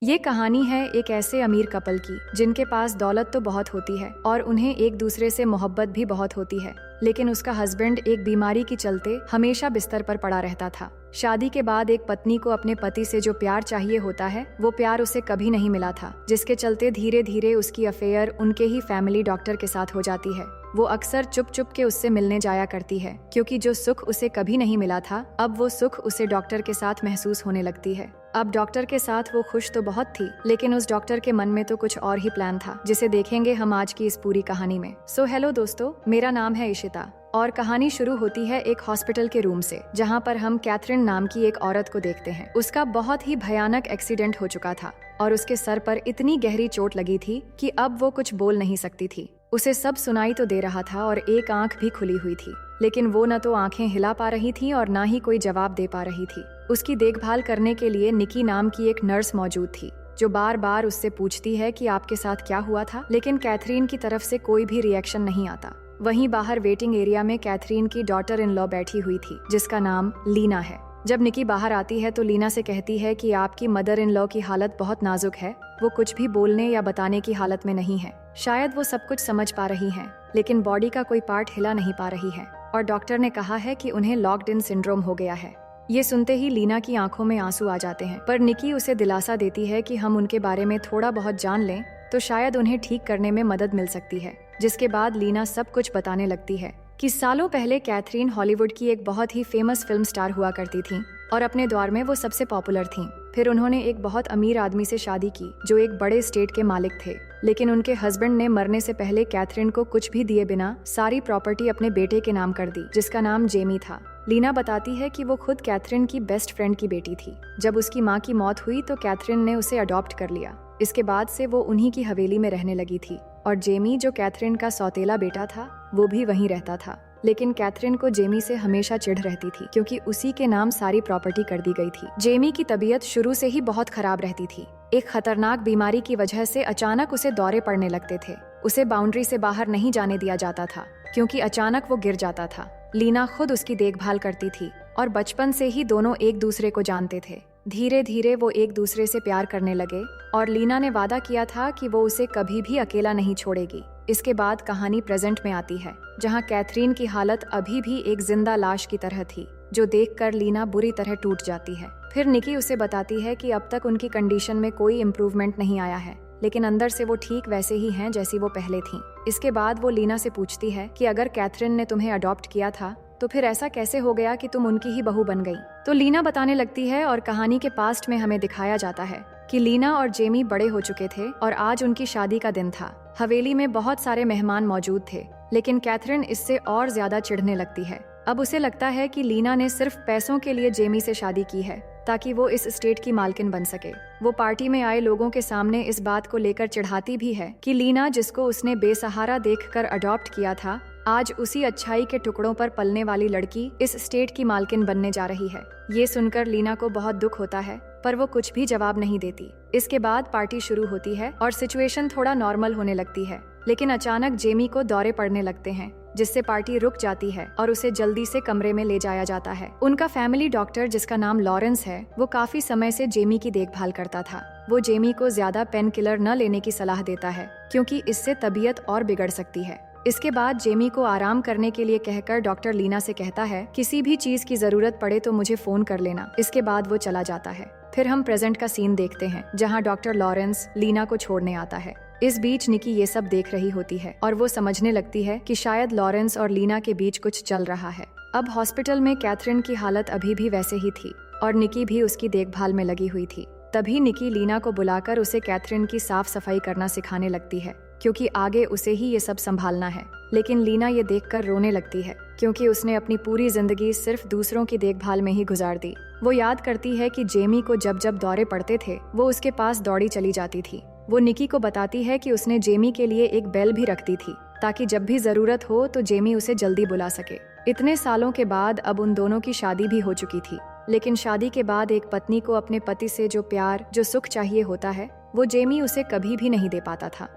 ये कहानी है एक ऐसे अमीर कपल की जिनके पास दौलत तो बहुत होती है और उन्हें एक दूसरे से मोहब्बत भी बहुत होती है, लेकिन उसका हस्बैंड एक बीमारी के चलते हमेशा बिस्तर पर पड़ा रहता था। शादी के बाद एक पत्नी को अपने पति से जो प्यार चाहिए होता है वो प्यार उसे कभी नहीं मिला था, जिसके चलते धीरे धीरे उसकी अफेयर उनके ही फैमिली डॉक्टर के साथ हो जाती है। वो अक्सर चुप चुप के उससे मिलने जाया करती है, क्योंकि जो सुख उसे कभी नहीं मिला था अब वो सुख उसे डॉक्टर के साथ महसूस होने लगती है। अब डॉक्टर के साथ वो खुश तो बहुत थी, लेकिन उस डॉक्टर के मन में तो कुछ और ही प्लान था, जिसे देखेंगे हम आज की इस पूरी कहानी में। सो हेलो दोस्तों, मेरा नाम है इशिता और कहानी शुरू होती है एक हॉस्पिटल के रूम से, जहां पर हम कैथरीन नाम की एक औरत को देखते हैं। उसका बहुत ही भयानक एक्सीडेंट हो चुका था और उसके सर पर इतनी गहरी चोट लगी थी कि अब वो कुछ बोल नहीं सकती थी। उसे सब सुनाई तो दे रहा था और एक आंख भी खुली हुई थी, लेकिन वो न तो आंखें हिला पा रही थी और न ही कोई जवाब दे पा रही थी। उसकी देखभाल करने के लिए निकी नाम की एक नर्स मौजूद थी, जो बार बार उससे पूछती है कि आपके साथ क्या हुआ था, लेकिन कैथरीन की तरफ से कोई भी रिएक्शन नहीं आता। वहीं बाहर वेटिंग एरिया में कैथरीन की डॉटर इन लॉ बैठी हुई थी, जिसका नाम लीना है। जब निकी बाहर आती है तो लीना से कहती है कि आपकी मदर इन लॉ की हालत बहुत नाजुक है, वो कुछ भी बोलने या बताने की हालत में नहीं है। शायद वो सब कुछ समझ पा रही हैं, लेकिन बॉडी का कोई पार्ट हिला नहीं पा रही है और डॉक्टर ने कहा है कि उन्हें लॉक्ड इन सिंड्रोम हो गया है। ये सुनते ही लीना की आंखों में आंसू आ जाते हैं, पर निकी उसे दिलासा देती है कि हम उनके बारे में थोड़ा बहुत जान लें तो शायद उन्हें ठीक करने में मदद मिल सकती है। जिसके बाद लीना सब कुछ बताने लगती है कि सालों पहले कैथरीन हॉलीवुड की एक बहुत ही फेमस फिल्म स्टार हुआ करती थी और अपने दौर में वो सबसे पॉपुलर थीं। फिर उन्होंने एक बहुत अमीर आदमी से शादी की जो एक बड़े स्टेट के मालिक थे, लेकिन उनके हस्बैंड ने मरने से पहले कैथरीन को कुछ भी दिए बिना सारी प्रॉपर्टी अपने बेटे के नाम कर दी, जिसका नाम जेमी था। लीना बताती है कि वो खुद कैथरीन की बेस्ट फ्रेंड की बेटी थी। जब उसकी माँ की मौत हुई तो कैथरीन ने उसे अडॉप्ट कर लिया। इसके बाद से वो उन्हीं की हवेली में रहने लगी थी और जेमी, जो कैथरीन का सौतेला बेटा था, वो भी वहीं रहता था। लेकिन कैथरीन को जेमी से हमेशा चिढ़ रहती थी, क्योंकि उसी के नाम सारी प्रॉपर्टी कर दी गई थी। जेमी की तबीयत शुरू से ही बहुत खराब रहती थी। एक खतरनाक बीमारी की वजह से अचानक उसे दौरे पड़ने लगते थे। उसे बाउंड्री से बाहर नहीं जाने दिया जाता था, क्योंकि अचानक वो गिर जाता था। लीना खुद उसकी देखभाल करती थी और बचपन से ही दोनों एक दूसरे को जानते थे। धीरे धीरे वो एक दूसरे से प्यार करने लगे और लीना ने वादा किया था कि वो उसे कभी भी अकेला नहीं छोड़ेगी। इसके बाद कहानी प्रेजेंट में आती है, जहां कैथरीन की हालत अभी भी एक जिंदा लाश की तरह थी, जो देखकर लीना बुरी तरह टूट जाती है। फिर निकी उसे बताती है कि अब तक उनकी कंडीशन में कोई इम्प्रूवमेंट नहीं आया है, लेकिन अंदर से वो ठीक वैसे ही हैं जैसी वो पहले थीं। इसके बाद वो लीना से पूछती है कि अगर कैथरीन ने तुम्हें अडॉप्ट किया था तो फिर ऐसा कैसे हो गया कि तुम उनकी ही बहू बन गई। तो लीना बताने लगती है और कहानी के पास्ट में हमें दिखाया जाता है कि लीना और जेमी बड़े हो चुके थे और आज उनकी शादी का दिन था। हवेली में बहुत सारे मेहमान मौजूद थे, लेकिन कैथरीन इससे और ज्यादा चिढ़ने लगती है। अब उसे लगता है कि लीना ने सिर्फ पैसों के लिए जेमी से शादी की है ताकि वो इस स्टेट की मालकिन बन सके। वो पार्टी में आए लोगों के सामने इस बात को लेकर चिढ़ाती भी है कि लीना, जिसको उसने बेसहारा देखकर अडॉप्ट किया था, आज उसी अच्छाई के टुकड़ों पर पलने वाली लड़की इस स्टेट की मालकिन बनने जा रही है। ये सुनकर लीना को बहुत दुख होता है, पर वो कुछ भी जवाब नहीं देती। इसके बाद पार्टी शुरू होती है और सिचुएशन थोड़ा नॉर्मल होने लगती है, लेकिन अचानक जेमी को दौरे पड़ने लगते हैं, जिससे पार्टी रुक जाती है और उसे जल्दी से कमरे में ले जाया जाता है। उनका फैमिली डॉक्टर, जिसका नाम लॉरेंस है, वो काफी समय से जेमी की देखभाल करता था। वो जेमी को ज्यादा पेन किलर न लेने की सलाह देता है, क्योंकि इससे तबीयत और बिगड़ सकती है। इसके बाद जेमी को आराम करने के लिए कहकर डॉक्टर लीना से कहता है, किसी भी चीज की जरूरत पड़े तो मुझे फोन कर लेना। इसके बाद वो चला जाता है। फिर हम प्रेजेंट का सीन देखते हैं, जहां डॉक्टर लॉरेंस लीना को छोड़ने आता है। इस बीच निकी ये सब देख रही होती है और वो समझने लगती है कि शायद लॉरेंस और लीना के बीच कुछ चल रहा है। अब हॉस्पिटल में कैथरीन की हालत अभी भी वैसे ही थी और निकी भी उसकी देखभाल में लगी हुई थी। तभी निकी लीना को बुलाकर उसे कैथरीन की साफ सफाई करना सिखाने लगती है, क्योंकि आगे उसे ही ये सब संभालना है। लेकिन लीना ये देखकर रोने लगती है, क्योंकि उसने अपनी पूरी जिंदगी सिर्फ दूसरों की देखभाल में ही गुजार दी। वो याद करती है कि जेमी को जब जब दौरे पड़ते थे वो उसके पास दौड़ी चली जाती थी। वो निकी को बताती है कि उसने जेमी के लिए एक बेल भी रख दी थी, ताकि जब भी जरूरत हो तो जेमी उसे जल्दी बुला सके। इतने सालों के बाद अब उन दोनों की शादी भी हो चुकी थी, लेकिन शादी के बाद एक पत्नी को अपने पति से जो प्यार, जो सुख चाहिए होता है, वो जेमी उसे कभी भी नहीं दे पाता था।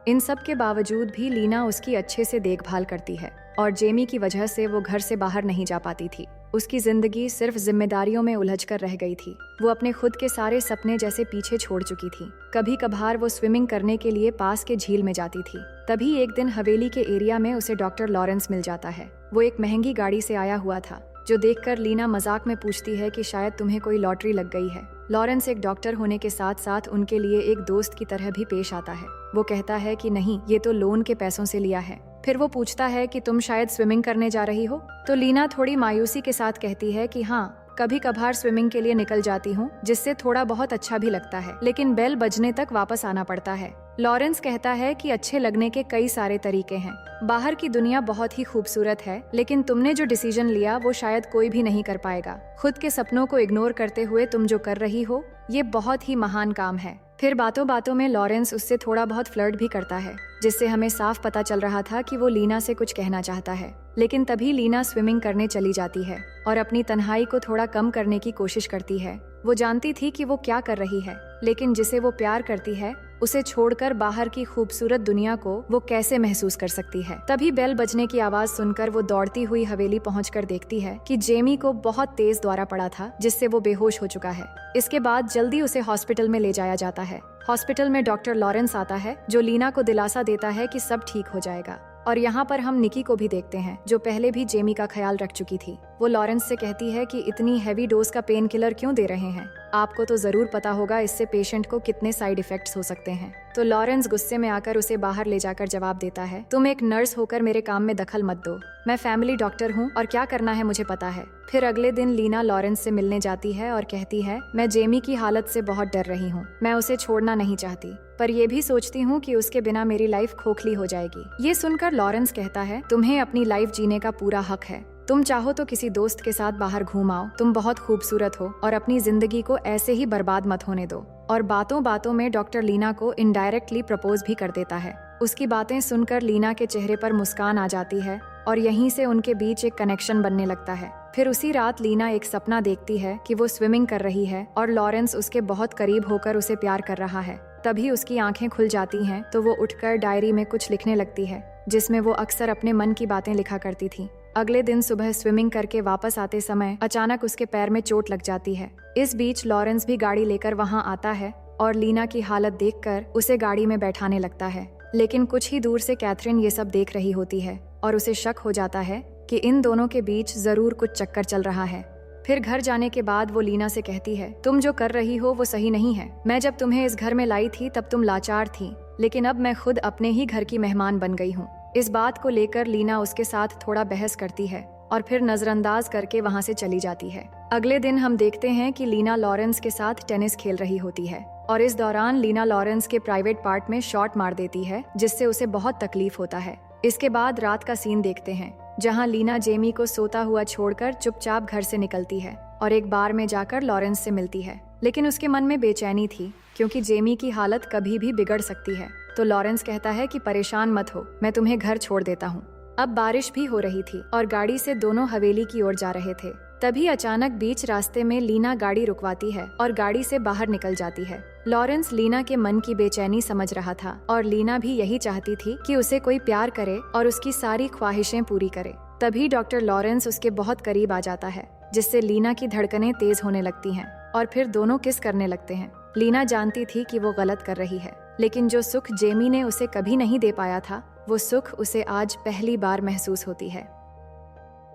इन सब के बावजूद भी लीना उसकी अच्छे से देखभाल करती है और जेमी की वजह से वो घर से बाहर नहीं जा पाती थी। उसकी जिंदगी सिर्फ जिम्मेदारियों में उलझकर रह गई थी। वो अपने खुद के सारे सपने जैसे पीछे छोड़ चुकी थी। कभी कभार वो स्विमिंग करने के लिए पास के झील में जाती थी। तभी एक दिन हवेली के एरिया में उसे डॉक्टर लॉरेंस मिल जाता है। वो एक महंगी गाड़ी से आया हुआ था, जो देखकर लीना मजाक में पूछती है कि शायद तुम्हें कोई लॉटरी लग गई है। लॉरेंस एक डॉक्टर होने के साथ साथ उनके लिए एक दोस्त की तरह भी पेश आता है। वो कहता है कि नहीं, ये तो लोन के पैसों से लिया है। फिर वो पूछता है कि तुम शायद स्विमिंग करने जा रही हो। तो लीना थोड़ी मायूसी के साथ कहती है कि हाँ, कभी कभार स्विमिंग के लिए निकल जाती हूँ, जिससे थोड़ा बहुत अच्छा भी लगता है, लेकिन बेल बजने तक वापस आना पड़ता है। लॉरेंस कहता है कि अच्छे लगने के कई सारे तरीके हैं। बाहर की दुनिया बहुत ही खूबसूरत है, लेकिन तुमने जो डिसीजन लिया वो शायद कोई भी नहीं कर पाएगा। खुद के सपनों को इग्नोर करते हुए तुम जो कर रही हो, ये बहुत ही महान काम है। फिर बातों बातों में लॉरेंस उससे थोड़ा बहुत फ्लर्ट भी करता है, जिससे हमें साफ पता चल रहा था कि वो लीना से कुछ कहना चाहता है। लेकिन तभी लीना स्विमिंग करने चली जाती है और अपनी तन्हाई को थोड़ा कम करने की कोशिश करती है। वो जानती थी कि वो क्या कर रही है, लेकिन जिसे वो प्यार करती है उसे छोड़कर बाहर की खूबसूरत दुनिया को वो कैसे महसूस कर सकती है। तभी बेल बजने की आवाज सुनकर वो दौड़ती हुई हवेली पहुंचकर देखती है कि जेमी को बहुत तेज दौरा पड़ा था, जिससे वो बेहोश हो चुका है। इसके बाद जल्दी उसे हॉस्पिटल में ले जाया जाता है। हॉस्पिटल में डॉक्टर लॉरेंस आता है, जो लीना को दिलासा देता है कि सब ठीक हो जाएगा। और यहाँ पर हम निकी को भी देखते हैं, जो पहले भी जेमी का ख्याल रख चुकी थी। वो लॉरेंस से कहती है कि इतनी हैवी डोज का पेन किलर क्यों दे रहे हैं, आपको तो जरूर पता होगा इससे पेशेंट को कितने साइड इफेक्ट्स हो सकते हैं। तो लॉरेंस गुस्से में आकर उसे बाहर ले जाकर जवाब देता है, तुम एक नर्स होकर मेरे काम में दखल मत दो, मैं फैमिली डॉक्टर हूँ और क्या करना है मुझे पता है। फिर अगले दिन लीना लॉरेंस से मिलने जाती है और कहती है, मैं जेमी की हालत से बहुत डर रही हूँ, मैं उसे छोड़ना नहीं चाहती, पर ये भी सोचती हूँ कि उसके बिना मेरी लाइफ खोखली हो जाएगी। ये सुनकर लॉरेंस कहता है, तुम्हें अपनी लाइफ जीने का पूरा हक है, तुम चाहो तो किसी दोस्त के साथ बाहर घूम आओ, तुम बहुत खूबसूरत हो और अपनी जिंदगी को ऐसे ही बर्बाद मत होने दो। और बातों बातों में डॉक्टर लीना को इनडायरेक्टली प्रपोज भी कर देता है। उसकी बातें सुनकर लीना के चेहरे पर मुस्कान आ जाती है और यहीं से उनके बीच एक कनेक्शन बनने लगता है। फिर उसी रात लीना एक सपना देखती है कि वो स्विमिंग कर रही है और लॉरेंस उसके बहुत करीब होकर उसे प्यार कर रहा है। तभी उसकी आंखें खुल जाती हैं तो वो उठकर डायरी में कुछ लिखने लगती है, जिसमें वो अक्सर अपने मन की बातें लिखा करती थी। अगले दिन सुबह स्विमिंग करके वापस आते समय अचानक उसके पैर में चोट लग जाती है। इस बीच लॉरेंस भी गाड़ी लेकर वहां आता है और लीना की हालत देखकर उसे गाड़ी में बैठाने लगता है। लेकिन कुछ ही दूर से कैथरीन ये सब देख रही होती है और उसे शक हो जाता है कि इन दोनों के बीच जरूर कुछ चक्कर चल रहा है। फिर घर जाने के बाद वो लीना से कहती है, तुम जो कर रही हो वो सही नहीं है। मैं जब तुम्हें इस घर में लाई थी तब तुम लाचार थी, लेकिन अब मैं खुद अपने ही घर की मेहमान बन गई हूँ। इस बात को लेकर लीना उसके साथ थोड़ा बहस करती है और फिर नजरअंदाज करके वहाँ से चली जाती है। अगले दिन हम देखते हैं कि लीना लॉरेंस के साथ टेनिस खेल रही होती है और इस दौरान लीना लॉरेंस के प्राइवेट पार्ट में शॉट मार देती है, जिससे उसे बहुत तकलीफ होता है। इसके बाद रात का सीन देखते हैं, जहां लीना जेमी को सोता हुआ छोड़कर चुपचाप घर से निकलती है और एक बार में जाकर लॉरेंस से मिलती है। लेकिन उसके मन में बेचैनी थी, क्योंकि जेमी की हालत कभी भी बिगड़ सकती है। तो लॉरेंस कहता है कि परेशान मत हो, मैं तुम्हें घर छोड़ देता हूँ। अब बारिश भी हो रही थी और गाड़ी से दोनों हवेली की ओर जा रहे थे। तभी अचानक बीच रास्ते में लीना गाड़ी रुकवाती है और गाड़ी से बाहर निकल जाती है। लॉरेंस लीना के मन की बेचैनी समझ रहा था और लीना भी यही चाहती थी कि उसे कोई प्यार करे और उसकी सारी ख्वाहिशें पूरी करे। तभी डॉक्टर लॉरेंस उसके बहुत करीब आ जाता है, जिससे लीना की धड़कनें तेज होने लगती हैं और फिर दोनों किस करने लगते हैं। लीना जानती थी कि वो गलत कर रही है, लेकिन जो सुख जेमी ने उसे कभी नहीं दे पाया था, वो सुख उसे आज पहली बार महसूस होती है।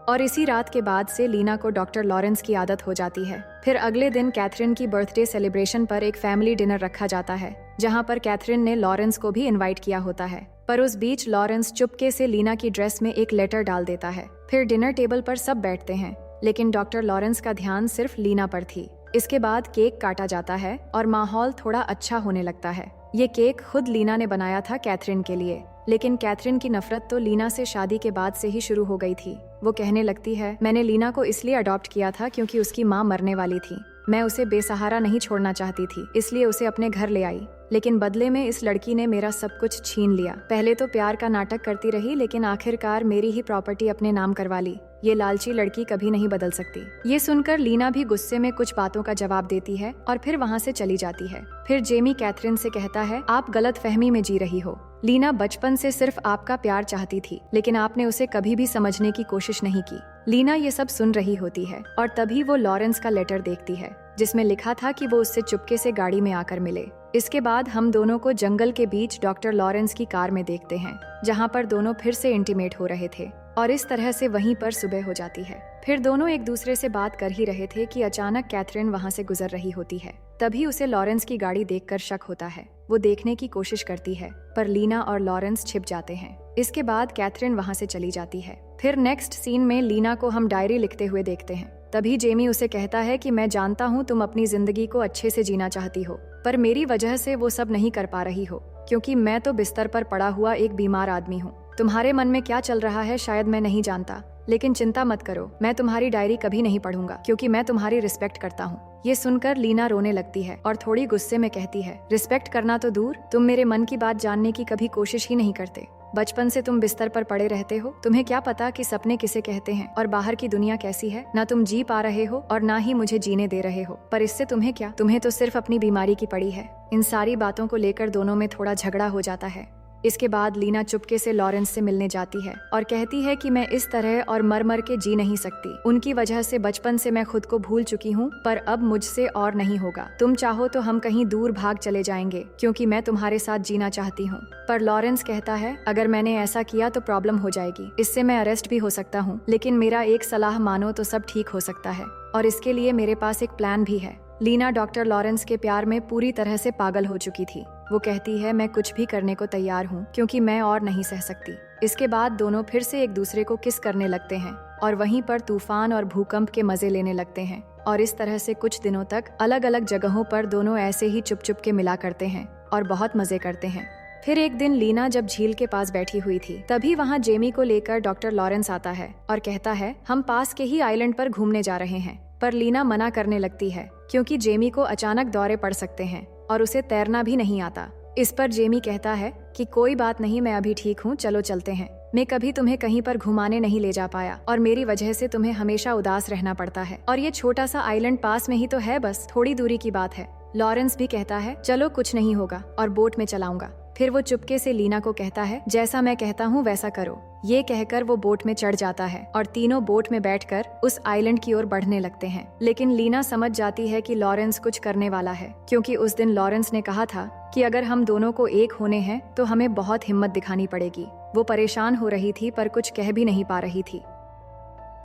और इसी रात के बाद से लीना को डॉक्टर लॉरेंस की आदत हो जाती है। फिर अगले दिन कैथरीन की बर्थडे सेलिब्रेशन पर एक फैमिली डिनर रखा जाता है, जहां पर कैथरीन ने लॉरेंस को भी इनवाइट किया होता है। पर उस बीच लॉरेंस चुपके से लीना की ड्रेस में एक लेटर डाल देता है। फिर डिनर टेबल पर सब बैठते हैं, लेकिन डॉक्टर लॉरेंस का ध्यान सिर्फ लीना पर थी। इसके बाद केक काटा जाता है और माहौल थोड़ा अच्छा होने लगता है। ये केक खुद लीना ने बनाया था कैथरीन के लिए, लेकिन कैथरीन की नफरत तो लीना से शादी के बाद से ही शुरू हो गई थी। वो कहने लगती है, मैंने लीना को इसलिए अडॉप्ट किया था क्योंकि उसकी माँ मरने वाली थी। मैं उसे बेसहारा नहीं छोड़ना चाहती थी, इसलिए उसे अपने घर ले आई। लेकिन बदले में इस लड़की ने मेरा सब कुछ छीन लिया। पहले तो प्यार का नाटक करती रही, लेकिन आखिरकार मेरी ही प्रॉपर्टी अपने नाम करवा ली। ये लालची लड़की कभी नहीं बदल सकती। ये सुनकर लीना भी गुस्से में कुछ बातों का जवाब देती है और फिर वहाँ से चली जाती है। फिर जेमी कैथरीन से कहता है, आप गलत फहमी में जी रही हो। लीना बचपन से सिर्फ आपका प्यार चाहती थी, लेकिन आपने उसे कभी भी समझने की कोशिश नहीं की। लीना ये सब सुन रही होती है और तभी वो लॉरेंस का लेटर देखती है जिसमें लिखा था कि वो उससे चुपके से गाड़ी में आकर मिले। इसके बाद हम दोनों को जंगल के बीच डॉक्टर लॉरेंस की कार में देखते हैं जहाँ पर दोनों फिर से इंटीमेट हो रहे थे और इस तरह से वहीं पर सुबह हो जाती है। फिर दोनों एक दूसरे से बात कर ही रहे थे कि अचानक कैथरीन वहाँ से गुजर रही होती है। तभी उसे लॉरेंस की गाड़ी देखकर शक होता है। वो देखने की कोशिश करती है पर लीना और लॉरेंस छिप जाते हैं। इसके बाद कैथरीन वहाँ से चली जाती है। फिर नेक्स्ट सीन में लीना को हम डायरी लिखते हुए देखते हैं। तभी जेमी उसे कहता है कि मैं जानता हूँ तुम अपनी जिंदगी को अच्छे से जीना चाहती हो पर मेरी वजह से वो सब नहीं कर पा रही हो क्योंकि मैं तो बिस्तर पर पड़ा हुआ एक बीमार आदमी हूँ। तुम्हारे मन में क्या चल रहा है शायद मैं नहीं जानता, लेकिन चिंता मत करो, मैं तुम्हारी डायरी कभी नहीं पढ़ूंगा क्योंकि मैं तुम्हारी रिस्पेक्ट करता हूँ। ये सुनकर लीना रोने लगती है और थोड़ी गुस्से में कहती है, रिस्पेक्ट करना तो दूर, तुम मेरे मन की बात जानने की कभी कोशिश ही नहीं करते। बचपन से तुम बिस्तर पर पड़े रहते हो, तुम्हें क्या पता कि सपने किसे कहते हैं और बाहर की दुनिया कैसी है। ना तुम जी पा रहे हो और ना ही मुझे जीने दे रहे हो, पर इससे तुम्हें क्या, तुम्हें तो सिर्फ अपनी बीमारी की पड़ी है। इन सारी बातों को लेकर दोनों में थोड़ा झगड़ा हो जाता है। इसके बाद लीना चुपके से लॉरेंस से मिलने जाती है और कहती है कि मैं इस तरह और मर मर के जी नहीं सकती। उनकी वजह से बचपन से मैं खुद को भूल चुकी हूँ पर अब मुझसे और नहीं होगा। तुम चाहो तो हम कहीं दूर भाग चले जाएंगे क्योंकि मैं तुम्हारे साथ जीना चाहती हूँ। पर लॉरेंस कहता है अगर मैंने ऐसा किया तो प्रॉब्लम हो जाएगी, इससे मैं अरेस्ट भी हो सकता हूँ, लेकिन मेरा एक सलाह मानो तो सब ठीक हो सकता है और इसके लिए मेरे पास एक प्लान भी है। लीना डॉक्टर लॉरेंस के प्यार में पूरी तरह से पागल हो चुकी थी। वो कहती है मैं कुछ भी करने को तैयार हूँ क्योंकि मैं और नहीं सह सकती। इसके बाद दोनों फिर से एक दूसरे को किस करने लगते हैं और वहीं पर तूफान और भूकंप के मजे लेने लगते हैं और इस तरह से कुछ दिनों तक अलग अलग जगहों पर दोनों ऐसे ही चुप चुप के मिला करते हैं और बहुत मजे करते हैं। फिर एक दिन लीना जब झील के पास बैठी हुई थी तभी वहाँ जेमी को लेकर डॉक्टर लॉरेंस आता है और कहता है हम पास के ही आइलैंड पर घूमने जा रहे हैं। पर लीना मना करने लगती है क्योंकि जेमी को अचानक दौरे पड़ सकते हैं और उसे तैरना भी नहीं आता। इस पर जेमी कहता है कि कोई बात नहीं, मैं अभी ठीक हूँ, चलो चलते हैं। मैं कभी तुम्हें कहीं पर घुमाने नहीं ले जा पाया और मेरी वजह से तुम्हें हमेशा उदास रहना पड़ता है और ये छोटा सा आइलैंड पास में ही तो है, बस थोड़ी दूरी की बात है। लॉरेंस भी कहता है चलो कुछ नहीं होगा और बोट में चलाऊंगा। फिर वो चुपके से लीना को कहता है जैसा मैं कहता हूँ वैसा करो। ये कहकर वो बोट में चढ़ जाता है और तीनों बोट में बैठकर उस आइलैंड की ओर बढ़ने लगते हैं। लेकिन लीना समझ जाती है कि लॉरेंस कुछ करने वाला है क्योंकि उस दिन लॉरेंस ने कहा था कि अगर हम दोनों को एक होने हैं तो हमें बहुत हिम्मत दिखानी पड़ेगी। वो परेशान हो रही थी पर कुछ कह भी नहीं पा रही थी।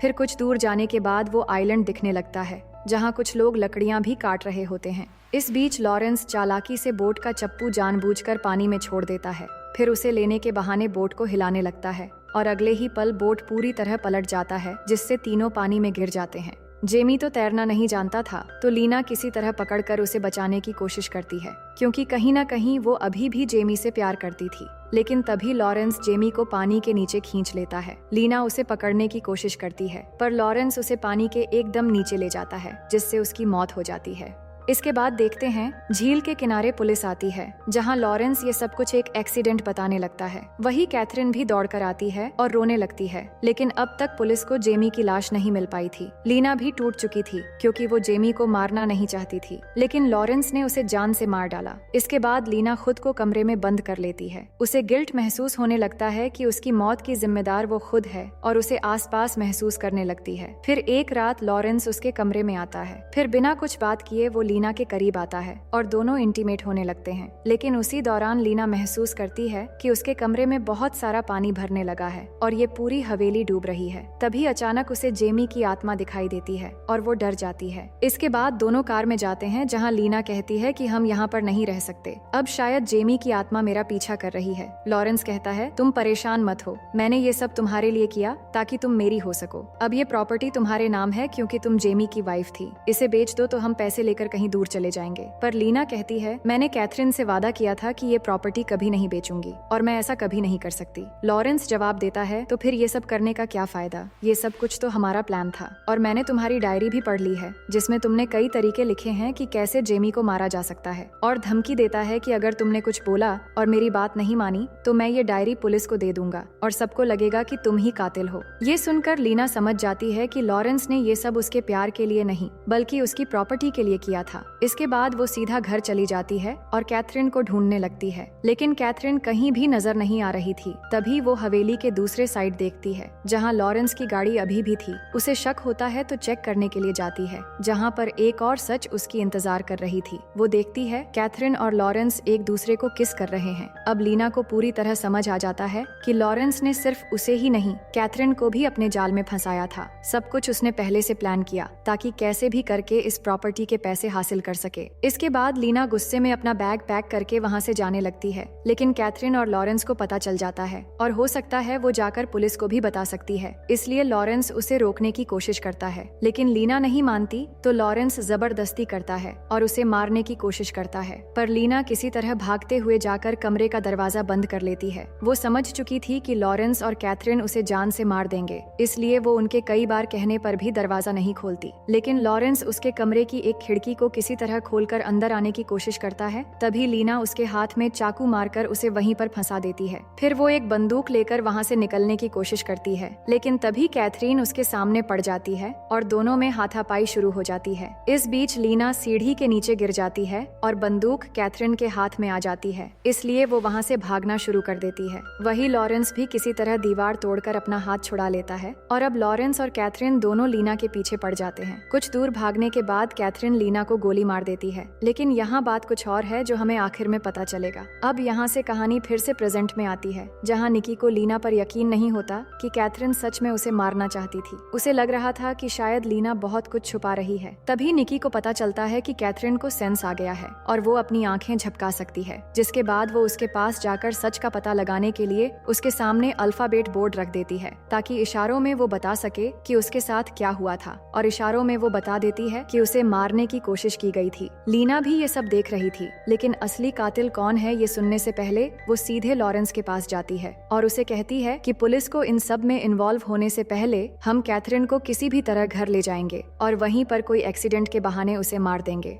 फिर कुछ दूर जाने के बाद वो आइलैंड दिखने लगता है जहाँ कुछ लोग लकड़ियाँ भी काट रहे होते हैं। इस बीच लॉरेंस चालाकी से बोट का चप्पू जानबूझकर पानी में छोड़ देता है। फिर उसे लेने के बहाने बोट को हिलाने लगता है और अगले ही पल बोट पूरी तरह पलट जाता है जिससे तीनों पानी में गिर जाते हैं। जेमी तो तैरना नहीं जानता था तो लीना किसी तरह पकड़कर उसे बचाने की कोशिश करती है क्योंकि कहीं ना कहीं वो अभी भी जेमी से प्यार करती थी। लेकिन तभी लॉरेंस जेमी को पानी के नीचे खींच लेता है। लीना उसे पकड़ने की कोशिश करती है पर लॉरेंस उसे पानी के एकदम नीचे ले जाता है जिससे उसकी मौत हो जाती है। इसके बाद देखते हैं झील के किनारे पुलिस आती है जहां लॉरेंस ये सब कुछ एक एक्सीडेंट बताने लगता है। वही कैथरीन भी दौड़कर आती है और रोने लगती है, लेकिन अब तक पुलिस को जेमी की लाश नहीं मिल पाई थी। लीना भी टूट चुकी थी क्योंकि वो जेमी को मारना नहीं चाहती थी, लेकिन लॉरेंस ने उसे जान से मार डाला। इसके बाद लीना खुद को कमरे में बंद कर लेती है। उसे गिल्ट महसूस होने लगता है कि उसकी मौत की जिम्मेदार वो खुद है और उसे आसपास महसूस करने लगती है। फिर एक रात लॉरेंस उसके कमरे में आता है। फिर बिना कुछ बात किए वो लीना के करीब आता है और दोनों इंटीमेट होने लगते हैं। लेकिन उसी दौरान लीना महसूस करती है कि उसके कमरे में बहुत सारा पानी भरने लगा है और ये पूरी हवेली डूब रही है। तभी अचानक उसे जेमी की आत्मा दिखाई देती है और वो डर जाती है। इसके बाद दोनों कार में जाते हैं जहाँ लीना कहती है कि हम यहाँ पर नहीं रह सकते, अब शायद जेमी की आत्मा मेरा पीछा कर रही है। लॉरेंस कहता है तुम परेशान मत हो, मैंने ये सब तुम्हारे लिए किया ताकि तुम मेरी हो सको। अब ये प्रॉपर्टी तुम्हारे नाम है क्योंकि तुम जेमी की वाइफ थी, इसे बेच दो तो हम पैसे लेकर कहीं दूर चले जाएंगे। पर लीना कहती है मैंने कैथरीन से वादा किया था कि ये प्रॉपर्टी कभी नहीं बेचूंगी और मैं ऐसा कभी नहीं कर सकती। लॉरेंस जवाब देता है तो फिर ये सब करने का क्या फायदा, ये सब कुछ तो हमारा प्लान था और मैंने तुम्हारी डायरी भी पढ़ ली है जिसमें तुमने कई तरीके लिखे हैं कि कैसे जेमी को मारा जा सकता है और धमकी देता है कि अगर तुमने कुछ बोला और मेरी बात नहीं मानी तो मैं ये डायरी पुलिस को दे दूंगा और सबको लगेगा कि तुम ही कातिल हो। ये सुनकर लीना समझ जाती है कि लॉरेंस ने ये सब उसके प्यार के लिए नहीं बल्कि उसकी प्रॉपर्टी के लिए किया था। इसके बाद वो सीधा घर चली जाती है और कैथरीन को ढूंढने लगती है, लेकिन कैथरीन कहीं भी नजर नहीं आ रही थी। तभी वो हवेली के दूसरे साइड देखती है जहाँ लॉरेंस की गाड़ी अभी भी थी। उसे शक होता है तो चेक करने के लिए जाती है, जहाँ पर एक और सच उसकी इंतजार कर रही थी। वो देखती है कैथरीन और लॉरेंस एक दूसरे को किस कर रहे हैं। अब लीना को पूरी तरह समझ आ जाता है कि लॉरेंस ने सिर्फ उसे ही नहीं, कैथरीन को भी अपने जाल में फंसाया था। सब कुछ उसने पहले से प्लान किया ताकि कैसे भी करके इस प्रॉपर्टी के पैसे हासिल कर सके। इसके बाद लीना गुस्से में अपना बैग पैक करके वहाँ से जाने लगती है, लेकिन कैथरीन और लॉरेंस को पता चल जाता है और हो सकता है वो जाकर पुलिस को भी बता सकती है। इसलिए लॉरेंस उसे रोकने की कोशिश करता है, लेकिन लीना नहीं मानती तो लॉरेंस जबरदस्ती करता है और उसे मारने की कोशिश करता है। पर लीना किसी तरह भागते हुए जाकर कमरे का दरवाजा बंद कर लेती है। वो समझ चुकी थी कि लॉरेंस और कैथरीन उसे जान से मार देंगे, इसलिए वो उनके कई बार कहने पर भी दरवाजा नहीं खोलती। लेकिन लॉरेंस उसके कमरे की एक खिड़की को किसी तरह खोलकर अंदर आने की कोशिश करता है। तभी लीना उसके हाथ में चाकू मारकर उसे वहीं पर फंसा देती है। फिर वो एक बंदूक लेकर वहाँ से निकलने की कोशिश करती है, लेकिन तभी कैथरीन उसके सामने पड़ जाती है और दोनों में हाथापाई शुरू हो जाती है। इस बीच लीना सीढ़ी के नीचे गिर जाती है और बंदूक कैथरीन के हाथ में आ जाती है, इसलिए वो वहाँ से भागना शुरू कर देती है। वही लॉरेंस भी किसी तरह दीवार तोड़कर अपना हाथ छुड़ा लेता है और अब लॉरेंस और कैथरीन दोनों लीना के पीछे पड़ जाते हैं। कुछ दूर भागने के बाद कैथरीन लीना को गोली मार देती है, लेकिन यहाँ बात कुछ और है जो हमें आखिर में पता चलेगा। अब यहाँ से कहानी फिर से प्रेजेंट में आती है, जहाँ निकी को लीना पर यकीन नहीं होता कि कैथरीन सच में उसे मारना चाहती थी। उसे लग रहा था कि शायद लीना बहुत कुछ छुपा रही है। तभी निकी को पता चलता है कि कैथरीन को सेंस आ गया है और वो अपनी आंखें झपका सकती है, जिसके बाद वो उसके पास जाकर सच का पता लगाने के लिए उसके सामने अल्फाबेट बोर्ड रख देती है, ताकि इशारों में वो बता सके कि उसके साथ क्या हुआ था। और इशारों में वो बता देती है कि उसे मारने की कोशिश की गई थी। लीना भी ये सब देख रही थी, लेकिन असली कातिल कौन है ये सुनने से पहले वो सीधे लॉरेंस के पास जाती है और उसे कहती है कि पुलिस को इन सब में इन्वॉल्व होने से पहले हम कैथरीन को किसी भी तरह घर ले जाएंगे और वहीं पर कोई एक्सीडेंट के बहाने उसे मार देंगे।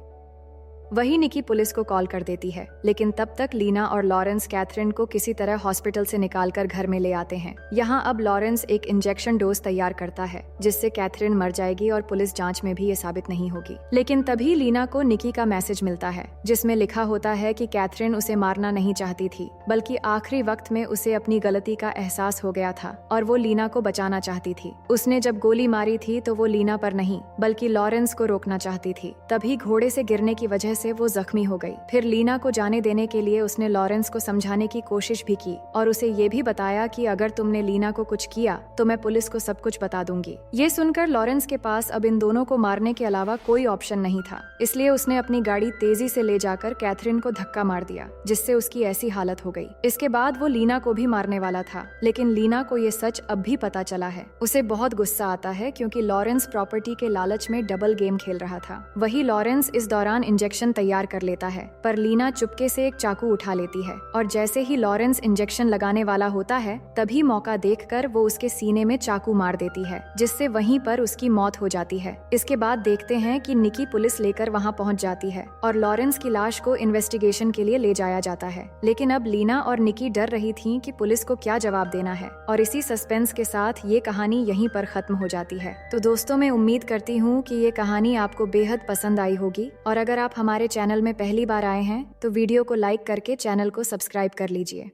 वही निकी पुलिस को कॉल कर देती है, लेकिन तब तक लीना और लॉरेंस कैथरीन को किसी तरह हॉस्पिटल से निकालकर घर में ले आते हैं। यहाँ अब लॉरेंस एक इंजेक्शन डोज तैयार करता है, जिससे कैथरीन मर जाएगी और पुलिस जांच में भी ये साबित नहीं होगी। लेकिन तभी लीना को निकी का मैसेज मिलता है, जिसमें लिखा होता है कि कैथरीन उसे मारना नहीं चाहती थी, बल्कि आखिरी वक्त में उसे अपनी गलती का एहसास हो गया था और वो लीना को बचाना चाहती थी। उसने जब गोली मारी थी तो वो लीना पर नहीं बल्कि लॉरेंस को रोकना चाहती थी। तभी घोड़े से गिरने की वजह से वो जख्मी हो गई। फिर लीना को जाने देने के लिए उसने लॉरेंस को समझाने की कोशिश भी की और उसे ये भी बताया कि अगर तुमने लीना को कुछ किया तो मैं पुलिस को सब कुछ बता दूंगी। ये सुनकर लॉरेंस के पास अब इन दोनों को मारने के अलावा कोई ऑप्शन नहीं था, इसलिए उसने अपनी गाड़ी तेजी से ले जाकर कैथरीन को धक्का मार दिया, जिससे उसकी ऐसी हालत हो गई। इसके बाद वो लीना को भी मारने वाला था, लेकिन लीना को ये सच अब भी पता चला है। उसे बहुत गुस्सा आता है क्योंकि लॉरेंस प्रॉपर्टी के लालच में डबल गेम खेल रहा था। वही लॉरेंस इस दौरान इंजेक्शन तैयार कर लेता है, पर लीना चुपके से एक चाकू उठा लेती है और जैसे ही लॉरेंस इंजेक्शन लगाने वाला होता है तभी मौका देखकर वो उसके सीने में चाकू मार देती है, जिससे वहीं पर उसकी मौत हो जाती है। इसके बाद देखते हैं कि निकी पुलिस लेकर वहां पहुंच जाती है और लॉरेंस की लाश को इन्वेस्टिगेशन के लिए ले जाया जाता है। लेकिन अब लीना और निकी डर रही थी कि पुलिस को क्या जवाब देना है और इसी सस्पेंस के साथ ये कहानी यहीं पर खत्म हो जाती है। तो दोस्तों, मैं उम्मीद करती हूँ कि ये कहानी आपको बेहद पसंद आई होगी और अगर आप हमारे चैनल में पहली बार आए हैं तो वीडियो को लाइक करके चैनल को सब्सक्राइब कर लीजिए।